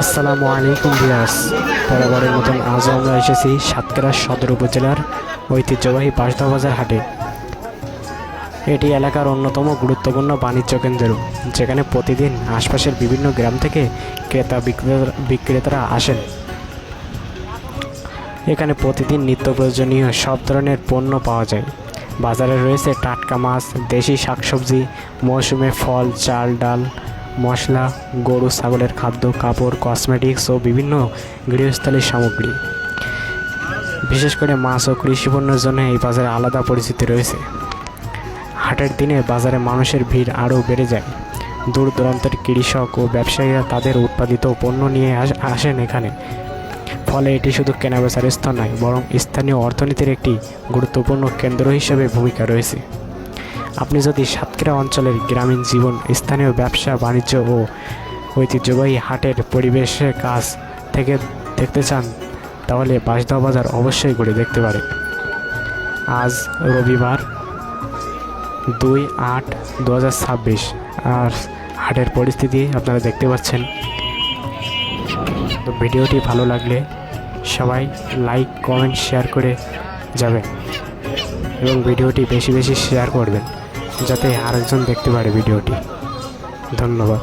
আসসালামু আলাইকুম ভিউয়ার্স, বরাবরের মতন আজও আমরা এসেছি সাতক্ষীরা সদর উপজেলার ঐতিহ্যবাহী বাঁশদহ বাজার হাটে। এটি এলাকার অন্যতম গুরুত্বপূর্ণ বাণিজ্য কেন্দ্র, যেখানে প্রতিদিন আশপাশের বিভিন্ন গ্রাম থেকে ক্রেতা বিক্রেতারা আসেন। এখানে প্রতিদিন নিত্য প্রয়োজনীয় সব ধরনের পণ্য পাওয়া যায়। বাজারে রয়েছে টাটকা মাছ, দেশি শাকসবজি, মৌসুমে ফল, চাল, ডাল, মশলা, গরু ছাগলের খাদ্য, কাপড়, কসমেটিক্স ও বিভিন্ন গৃহস্থালির সামগ্রী। বিশেষ করে মাছ ও কৃষিপণ্যের জন্য এই বাজারে আলাদা পরিচিতি রয়েছে। হাটের দিনে বাজারে মানুষের ভিড় আরও বেড়ে যায়। দূর দূরান্তের কৃষক ও ব্যবসায়ীরা তাদের উৎপাদিত পণ্য নিয়ে আসেন এখানে। ফলে এটি শুধু কেনাবেচার স্থান নয়, বরং স্থানীয় অর্থনীতির একটি গুরুত্বপূর্ণ কেন্দ্র হিসেবে ভূমিকা রয়েছে। আপনি যদি সাতক্ষীরা অঞ্চলের গ্রামীণ জীবন, স্থানীয় ব্যবসা বাণিজ্য ও ঐতিহ্যবাহী হাটের পরিবেশের কাছ থেকে দেখতে চান, তাহলে বাঁশদহ বাজার অবশ্যই ঘুরে দেখতে পারেন। আজ রবিবার 2/8/2026 আর হাটের পরিস্থিতি আপনারা দেখতে পাচ্ছেন। তো ভিডিওটি ভালো লাগলে সবাই লাইক, কমেন্ট, শেয়ার করে যাবেন এবং ভিডিওটি বেশি বেশি শেয়ার করবেন, যাতে আরেকজন দেখতে পারে ভিডিওটি। ধন্যবাদ।